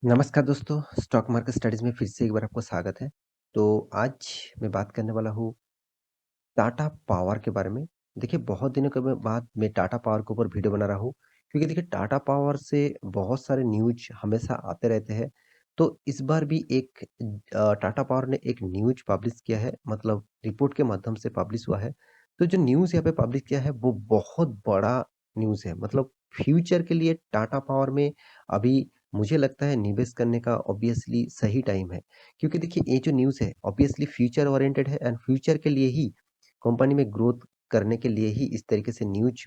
नमस्कार दोस्तों, stock market studies में फिर से एक बार आपको स्वागत है। तो आज मैं बात करने वाला हूँ टाटा पावर के बारे में। देखिए बहुत दिनों के बाद मैं टाटा पावर के ऊपर वीडियो बना रहा हूँ, क्योंकि देखिए टाटा पावर से बहुत सारे न्यूज़ हमेशा आते रहते हैं। तो इस बार भी एक टाटा पावर ने एक न्यूज़ पब्लिश किया है, मतलब रिपोर्ट के माध्यम से पब्लिश हुआ है। तो जो न्यूज़ यहाँ पे पब्लिश किया है वो बहुत बड़ा न्यूज़ है, मतलब फ्यूचर के लिए टाटा पावर में अभी मुझे लगता है निवेश करने का ऑब्वियसली सही टाइम है। क्योंकि देखिए ये जो न्यूज़ है ऑब्वियसली फ्यूचर ओरिएंटेड है एंड फ्यूचर के लिए ही कंपनी में ग्रोथ करने के लिए ही इस तरीके से न्यूज़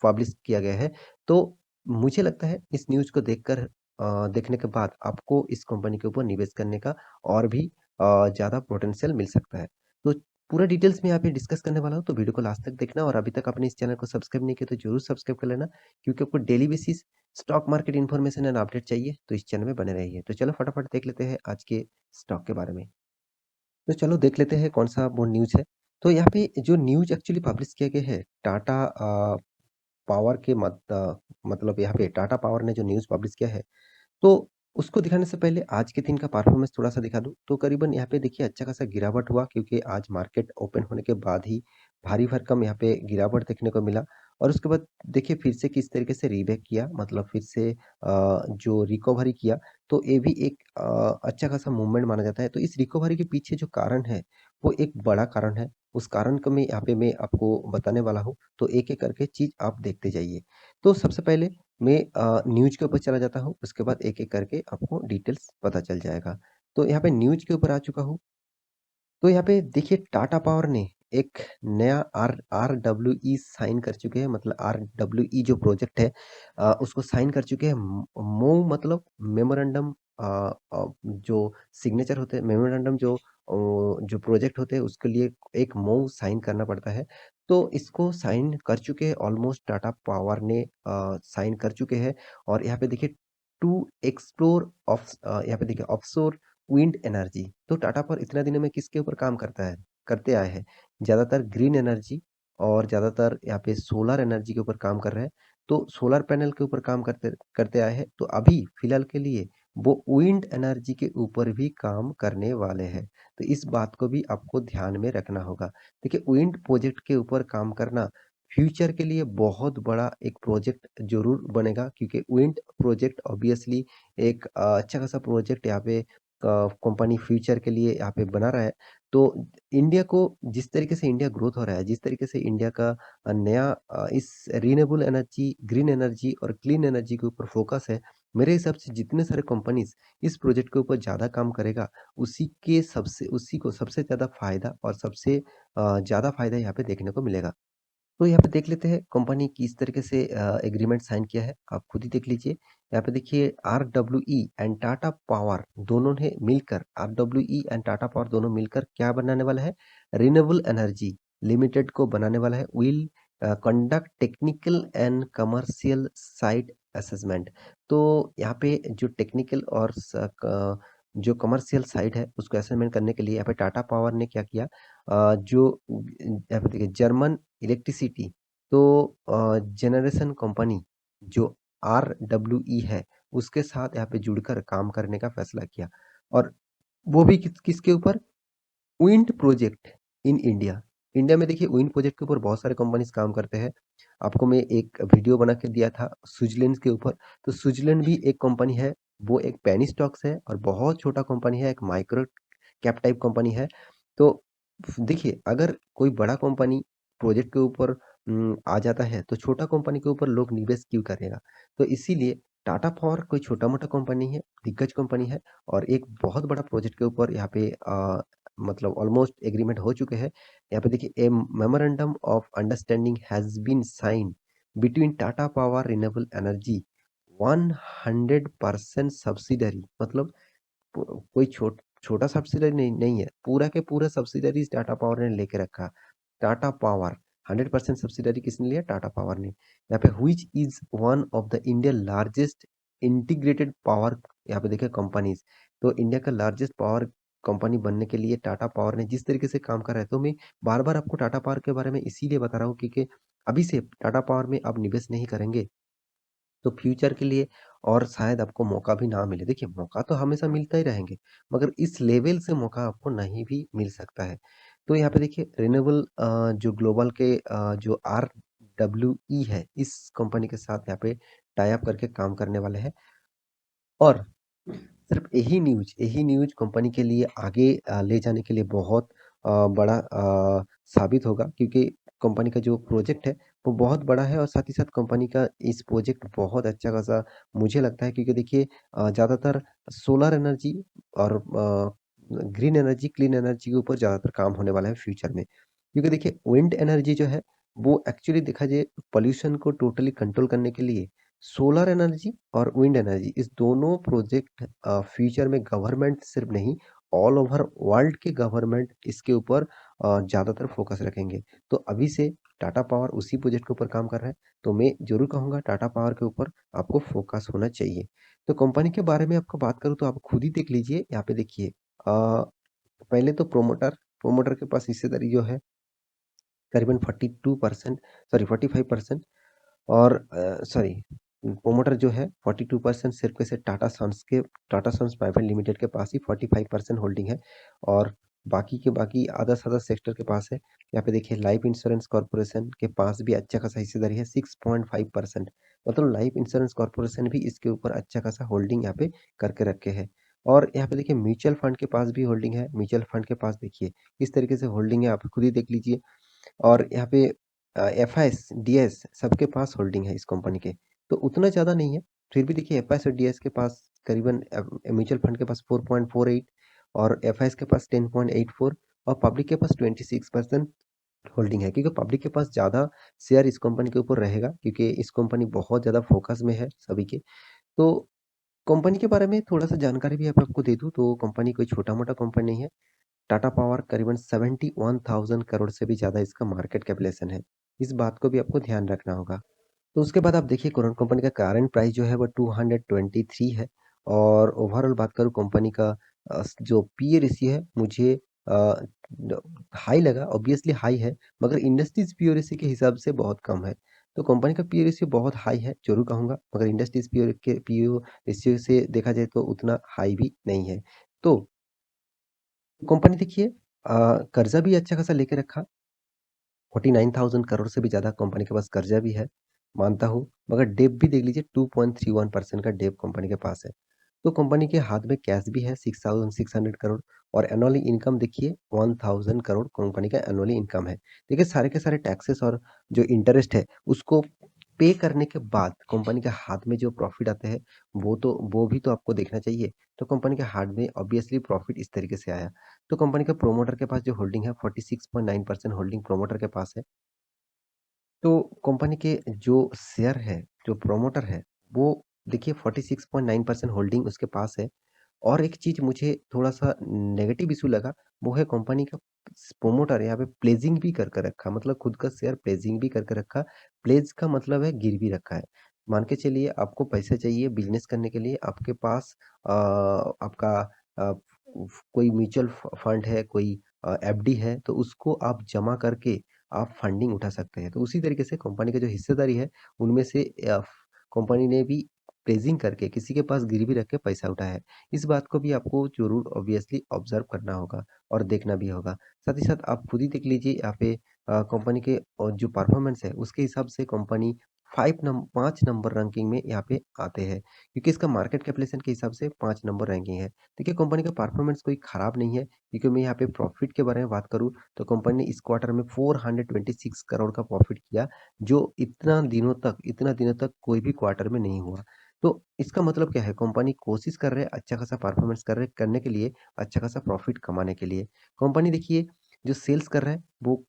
पब्लिश किया गया है। तो मुझे लगता है इस न्यूज़ को देखने के बाद आपको इस कंपनी के ऊपर निवेश करने का और भी ज़्यादा पोटेंशियल मिल सकता है। तो पूरा डिटेल्स में यहाँ पे डिस्कस करने वाला हूँ, तो वीडियो को लास्ट तक देखना और अभी तक आपने इस चैनल को सब्सक्राइब नहीं किया तो ज़रूर सब्सक्राइब कर लेना, क्योंकि आपको daily basis stock market information and update चाहिए तो इस चैनल में बने रहिए। तो चलो फटाफट देख लेते हैं आज के स्टॉक के बारे में। तो चलो देख लेते हैं कौन-सा वो न्यूज़ है। तो यहाँ पे जो न्यूज़ एक्चुअली पब्लिश किया गया है टाटा पावर के मतलब यहाँ पे टाटा पावर ने जो न्यूज़ पब्लिश किया है, तो उसको दिखाने से पहले आज के दिन का परफॉर्मेंस थोड़ा-सा दिखा दूँ, तो करीबन यहाँ पे देखिए अच्छा खासा गिरावट हुआ, क्योंकि आज मार्केट ओपन होने के बाद ही भारी भरकम यहाँ पे गिरावट देखने को मिला और उसके बाद देखिए फिर से किस तरीके से रीबैक किया, मतलब फिर से जो रिकवरी किया, तो ये भी एक अच्छा खासा मूवमेंट माना जाता है। तो इस रिकवरी के पीछे जो कारण है, वो एक बड़ा कारण है। उस कारण को मैं यहाँ पे मैं आपको बताने वाला हूँ, तो एक-एक करके चीज़ आप देखते जाइए। तो सबसे पहले मैं न्यूज़ के ऊपर चला जाता हूँ, उसके बाद एक-एक करके आपको डिटेल्स पता चल जाएगा। तो यहाँ पे न्यूज़ के ऊपर आ चुका हूँ। तो यहाँ पे देखिए टाटा पावर ने एक नया आरडब्ल्यूई साइन कर चुके हैं, मतलब आरडब्ल्यूई जो प्रोजेक्ट है उसको साइन कर चुके हैं। मोव मतलब मेमोरेंडम जो सिग्नेचर होते हैं, मेमोरेंडम जो प्रोजेक्ट होते हैं उसके लिए एक मोव साइन करना पड़ता है। तो इसको साइन कर चुके हैं, ऑलमोस्ट टाटा पावर ने साइन कर चुके हैं और यहाँ पे देखिए टू एक्सप्लोर यहाँ पे देखिए ऑफशोर विंड एनर्जी। तो टाटा पावर इतना दिनों में किसके ऊपर काम करते आए हैं? ज़्यादातर ग्रीन एनर्जी और ज़्यादातर यहाँ पे सोलर एनर्जी के ऊपर काम कर रहे हैं। तो सोलर पैनल के ऊपर काम करते करते आए हैं। तो अभी फिलहाल के लिए वो विंड एनर्जी के ऊपर भी काम करने वाले हैं। तो इस बात को भी आपको ध्यान में रखना होगा। देखिए विंड प्रोजेक्ट के ऊपर काम करना फ्यूचर के लिए बहुत बड़ा एक प्रोजेक्ट ज़रूर बनेगा, क्योंकि विंड प्रोजेक्ट ऑब्वियसली एक अच्छा खासा प्रोजेक्ट यहाँ पे कंपनी फ्यूचर के लिए यहाँ पे बना रहा है। तो इंडिया को जिस तरीके से इंडिया ग्रोथ हो रहा है, जिस तरीके से इंडिया का नया इस रिन्यूएबल एनर्जी, ग्रीन एनर्जी और क्लीन एनर्जी के ऊपर फ़ोकस है, मेरे हिसाब से जितने सारे कंपनीज़ इस प्रोजेक्ट के ऊपर ज़्यादा काम करेगा, उसी को सबसे ज़्यादा फ़ायदा और सबसे ज़्यादा फ़ायदा यहाँ पे देखने को मिलेगा। तो यहाँ पे देख लेते हैं कंपनी किस तरीके से एग्रीमेंट साइन किया है, आप खुद ही देख लीजिए। यहाँ पे देखिए आरडब्ल्यूई एंड टाटा पावर दोनों ने मिलकर आरडब्ल्यूई एंड टाटा पावर दोनों मिलकर क्या बनाने वाला है? रिन्यूएबल एनर्जी लिमिटेड को बनाने वाला है। Will conduct technical and commercial site assessment. तो यहाँ पे जो टेक्निकल और जो कमर्शियल साइट है उसको असेसमेंट करने के लिए यहाँ पे टाटा पावर ने क्या किया, जो यहाँ पे देखिए जर्मन इलेक्ट्रिसिटी, तो जनरेशन कंपनी जो आरडब्ल्यूई है, उसके साथ यहाँ पे जुड़कर काम करने का फैसला किया और वो भी किसके ऊपर? Wind project in India. India में देखिए विंड प्रोजेक्ट के ऊपर बहुत सारे कंपनीज़ काम करते हैं। आपको मैं एक वीडियो बना के दिया था स्विट्ज़रलैंड के ऊपर, तो स्विट्ज़रलैंड भी एक कंपनी है, वो एक पेनी स्टॉक्स है और बहुत छोटा कंपनी है, एक माइक्रो कैप टाइप कंपनी है। तो देखिए अगर कोई बड़ा कंपनी प्रोजेक्ट के ऊपर आ जाता है, तो छोटा कंपनी के ऊपर लोग निवेश क्यों करेगा? तो इसीलिए टाटा पावर कोई छोटा-मोटा कंपनी नहीं है, दिग्गज कंपनी है और एक बहुत बड़ा प्रोजेक्ट के ऊपर यहाँ पे मतलब ऑलमोस्ट एग्रीमेंट हो चुके हैं। यहाँ पे देखिए a memorandum of understanding has been signed between Tata Power Renewable Energy 100% subsidiary, मतलब कोई छोटा सब्सिडियरी नहीं नहीं है, पूरा के पूरा सब्सिडियरीज़ टाटा पावर ने लेके रखा। टाटा पावर 100% सब्सिडियरी किसने लिया? टाटा पावर ने। यहाँ पे which is one of the India largest integrated power, यहाँ पे देखिए कंपनीज़। तो इंडिया का लार्जेस्ट पावर कंपनी बनने के लिए टाटा पावर ने जिस तरीके से काम करा है, तो मैं बार-बार आपको टाटा पावर के बारे में इसीलिए बता रहा हूँ, क्योंकि अभी से टाटा पावर में आप निवेश नहीं करेंगे तो फ्यूचर के लिए और शायद आपको मौका भी ना मिले। देखिए, मौका तो हमेशा मिलता ही रहेंगे, मगर इस लेवल से मौका आपको नहीं भी मिल सकता है। तो यहाँ पे देखिए रिन्यूएबल जो ग्लोबल के जो आरडब्ल्यूई है, इस कंपनी के साथ यहाँ पे टाई अप करके काम करने वाले हैं और सिर्फ यही न्यूज़ कंपनी के लिए आगे ले जाने के लिए बहुत बड़ा साबित होगा क्योंकि कंपनी का जो प्रोजेक्ट है वो बहुत बड़ा है और साथ ही साथ कंपनी का इस प्रोजेक्ट बहुत अच्छा खासा मुझे लगता है क्योंकि देखिए ज़्यादातर सोलर एनर्जी और ग्रीन एनर्जी, क्लीन एनर्जी के ऊपर ज़्यादातर काम होने वाला है फ्यूचर में। क्योंकि देखिए विंड एनर्जी जो है वो एक्चुअली देखा जाए पॉल्यूशन को टोटली कंट्रोल करने के लिए सोलर एनर्जी और विंड एनर्जी इस दोनों प्रोजेक्ट फ्यूचर में गवर्नमेंट सिर्फ नहीं ऑल ओवर वर्ल्ड के गवर्नमेंट इसके ऊपर ज़्यादातर फोकस रखेंगे। तो अभी से टाटा पावर उसी प्रोजेक्ट के ऊपर काम कर रहा है, तो मैं ज़रूर कहूँगा टाटा पावर के ऊपर आपको फोकस होना चाहिए। तो कंपनी के बारे में आपको बात करूँ तो आप खुद ही देख लीजिए, यहाँ पे देखिए पहले तो प्रोमोटर के पास हिस्सेदारी जो है करीबन 42% सॉरी 45% और सॉरी प्रोमोटर जो है 42% सिर्फ कैसे टाटा सन्स प्राइवेट लिमिटेड के पास ही 45% होल्डिंग है और बाकी के बाकी अदर्स अदर सेक्टर के पास है। यहाँ पे देखिए लाइफ इंश्योरेंस कॉर्पोरेशन के पास भी अच्छा खासा हिस्सेदारी है 6.5%। मतलब लाइफ इंश्योरेंस कॉर्पोरेशन भी इसके ऊपर अच्छा खासा होल्डिंग यहाँ पे करके रखे है। और यहाँ पे देखिए म्यूचुअल फंड के पास भी होल्डिंग है। म्यूचुअल फंड के पास देखिए किस तरीके से होल्डिंग है आप खुद ही देख लीजिए। और यहाँ पे एफआईएस, डीएस सबके पास होल्डिंग है इस कंपनी के। तो उतना ज़्यादा नहीं है, फिर भी देखिए एफआईएस और डीएस के पास करीबन म्यूचुअल फंड के पास 4.48 और एफआईएस के पास 10.84 और पब्लिक के पास 26% होल्डिंग है क्योंकि पब्लिक के पास ज़्यादा शेयर इस कंपनी के ऊपर रहेगा क्योंकि इस कंपनी बहुत ज़्यादा फोकस में है सभी के। तो कंपनी के बारे में थोड़ा-सा जानकारी भी अब आपको दे दूँ तो कंपनी कोई छोटा-मोटा कंपनी नहीं है। टाटा पावर करीबन 71,000 करोड़ से भी ज़्यादा इसका मार्केट कैपिटलाइजेशन है। इस बात को भी आपको ध्यान रखना होगा। तो उसके बाद आप देखिए कोरोन कंपनी का करंट प्राइस जो है वो 223 है और ओवरऑल बात करूँ कंपनी का जो पीई रेशियो है मुझे हाई लगा ऑब्वियसली हाई है मगर इंडस्ट्रीज पीई रेशियो के हिसाब से बहुत कम है। तो कंपनी का पीई रेशियो बहुत हाई है ज़रूर कहूँगा मगर इंडस्ट्रीज पीई रेशियो से देखा जाए तो उतना हाई भी नहीं है। तो कंपनी देखिए कर्जा भी अच्छा खासा लेके रखा 49,000 करोड़ से भी ज़्यादा कंपनी के पास कर्जा भी है, मानता हूँ। मगर डेब्ट भी देख लीजिए 2.31% का डेब्ट कंपनी के पास है। तो कंपनी के हाथ में कैश भी है 6,600 करोड़ और एनुअली इनकम देखिए 1,000 करोड़ कंपनी का एनुअली इनकम है। देखिए सारे के सारे टैक्सेस और जो इंटरेस्ट है उसको पे करने के बाद कंपनी के हाथ में जो प्रॉफिट आते हैं वो भी तो आपको देखना चाहिए। तो कंपनी के हाथ में ऑब्वियसली प्रॉफिट इस तरीके से आया। तो कंपनी के प्रोमोटर के पास जो होल्डिंग है 46.9% होल्डिंग प्रोमोटर के पास है। तो कंपनी के जो शेयर है, जो प्रोमोटर है, वो देखिए 46.9% होल्डिंग उसके पास है। और एक चीज़ मुझे थोड़ा-सा नेगेटिव इश्यू लगा, वो है कंपनी का प्रोमोटर यहाँ पे प्लेजिंग भी करके रखा, मतलब खुद का शेयर प्लेजिंग भी करके रखा। प्लेज का मतलब है गिरवी रखा है। मान के चलिए आपको पैसे चाहिए बिज़नेस करने के लिए, आपके पास आपका अ, कोई म्यूचुअल फंड है, कोई एफडी है, तो उसको आप जमा करके आप फंडिंग उठा सकते हैं। तो उसी तरीके से कंपनी का जो हिस्सेदारी है, उनमें से कंपनी ने भी प्लेजिंग करके किसी के पास गिरवी रख के पैसा उठाया है। इस बात को भी आपको ज़रूर ऑब्वियसली ऑब्ज़र्व करना होगा और देखना भी होगा। साथ ही साथ आप खुद ही देख लीजिए यहाँ पे कंपनी के जो परफ़ॉर्मेंस है उसके हिसाब से कंपनी 5 नंबर रैंकिंग में यहाँ पे आते हैं क्योंकि इसका मार्केट कैपिटलाइज़ेशन के हिसाब से 5 नंबर रैंकिंग है। देखिए कंपनी का परफ़ॉर्मेंस कोई ख़राब नहीं है क्योंकि मैं यहाँ पे प्रॉफ़िट के बारे में बात करूँ तो कंपनी ने इस क्वार्टर में 426 करोड़ का प्रॉफ़िट किया जो इतना दिनों तक कोई भी क्वार्टर में नहीं हुआ। तो इसका मतलब क्या है कंपनी कोशिश कर रहे हैं अच्छा खासा परफॉर्मेंस करने के लिए अच्छा खासा प्रॉफिट कमाने के लिए। कंपनी देखिए जो सेल्स कर रहा है वो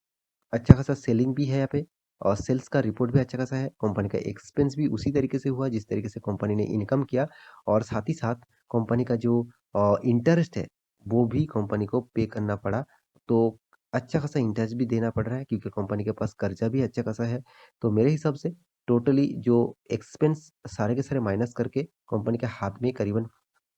अच्छा खासा सेलिंग भी है यहाँ पे और सेल्स का रिपोर्ट भी अच्छा खासा है। कंपनी का एक्सपेंस भी उसी तरीके से हुआ जिस तरीके से कंपनी ने इनकम किया और साथ ही साथ कंपनी का जो इंटरेस्ट है वो भी कंपनी को पे करना पड़ा। तो अच्छा खासा इंटरेस्ट भी देना पड़ रहा है क्योंकि कंपनी के पास कर्जा भी अच्छा खासा है। तो मेरे हिसाब से टोटली जो एक्सपेंस सारे के सारे माइनस करके कंपनी के हाथ में करीबन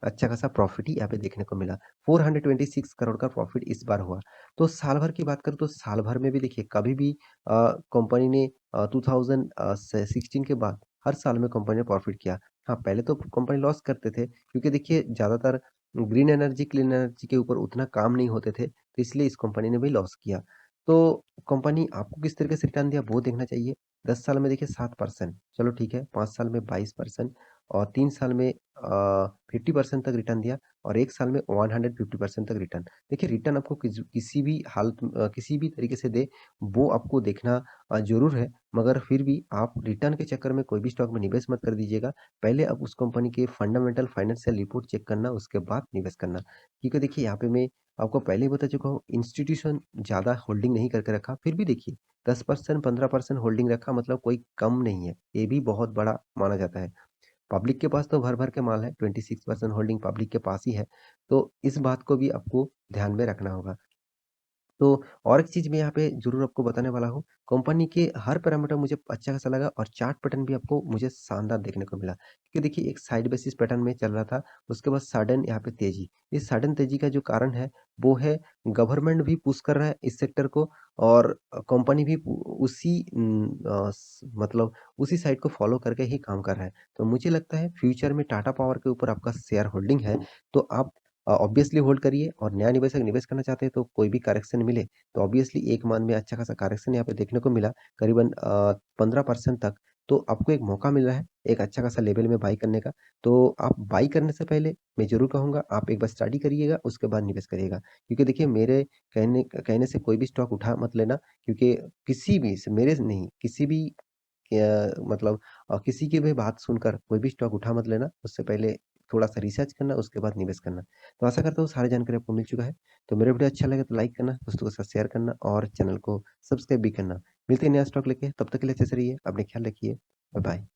अच्छा खासा प्रॉफिट ही यहाँ पे देखने को मिला। 426 करोड़ का प्रॉफिट इस बार हुआ। तो साल भर की बात करूँ तो साल भर में भी देखिए कभी भी कंपनी ने 2016 के बाद हर साल में कंपनी ने प्रॉफ़िट किया। हाँ, पहले तो कंपनी लॉस करते थे क्योंकि देखिए ज़्यादातर ग्रीन एनर्जी, क्लीन एनर्जी के ऊपर उतना काम नहीं होते थे, तो इसलिए इस कंपनी ने भी लॉस किया। तो कंपनी आपको किस तरीके से रिटर्न दिया वो देखना चाहिए। 10 साल में देखिए 7%, चलो ठीक है, 5 साल में 22% और 3 साल में 50% तक रिटर्न दिया और 1 साल में 150% तक रिटर्न। देखिए रिटर्न आपको किसी भी किसी भी तरीके से दे, वो आपको देखना ज़रूर है, मगर फिर भी आप रिटर्न के चक्कर में कोई भी स्टॉक में निवेश मत कर दीजिएगा। पहले आप उस कंपनी के फंडामेंटल फाइनेंशियल रिपोर्ट चेक करना, उसके बाद निवेश करना। क्योंकि देखिए यहाँ पे मैं आपको पहले ही बता चुका हूँ, इंस्टीट्यूशन ज़्यादा होल्डिंग नहीं करके रखा, फिर भी देखिए 10% 15% होल्डिंग रखा मतलब कोई कम नहीं है, ये भी बहुत बड़ा माना जाता है। पब्लिक के पास तो भर-भर के माल है, 26% होल्डिंग पब्लिक के पास ही है, तो इस बात को भी आपको ध्यान में रखना होगा। तो और एक चीज़ मैं यहाँ पे ज़रूर आपको बताने वाला हूँ, कंपनी के हर पैरामीटर मुझे अच्छा खासा लगा और चार्ट पैटर्न भी आपको मुझे शानदार देखने को मिला। क्योंकि देखिए एक साइड बेसिस पैटर्न में चल रहा था, उसके बाद सडन यहाँ पे तेज़ी। इस सडन तेज़ी का जो कारण है, वो है गवर्नमेंट भी पुश कर रहा है इस सेक्टर को और कंपनी भी उसी मतलब उसी साइड को फॉलो करके ही काम कर रहा है। तो मुझे लगता है फ्यूचर में टाटा पावर के ऊपर आपका शेयर होल्डिंग है, तो आप ऑब्वियसली होल्ड करिए और नया निवेशक निवेश करना चाहते हैं तो कोई भी करेक्शन मिले, तो ऑब्वियसली एक मंथ में अच्छा खासा करेक्शन यहाँ पे देखने को मिला, करीबन 15% तक। तो आपको एक मौका मिल रहा है, एक अच्छा खासा लेवल में बाय करने का। तो आप बाय करने से पहले मैं ज़रूर कहूँगा आप एक बार स्टडी करिएगा, उसके बाद निवेश करिएगा। क्योंकि देखिए मेरे कहने कहने से कोई भी स्टॉक उठा मत लेना क्योंकि किसी भी से मेरे से नहीं, किसी भी मतलब किसी की भी बात सुनकर कोई भी स्टॉक उठा मत लेना, उससे पहले थोड़ा-सा रिसर्च करना, उसके बाद निवेश करना। तो आशा करता हूँ सारी जानकारी आपको मिल चुका है। तो मेरा वीडियो अच्छा लगे तो लाइक करना, दोस्तों के साथ शेयर करना और चैनल को सब्सक्राइब भी करना। मिलते हैं नया स्टॉक लेके, तब तक के लिए अच्छे से रहिए, अपना ख्याल रखिए। Bye bye.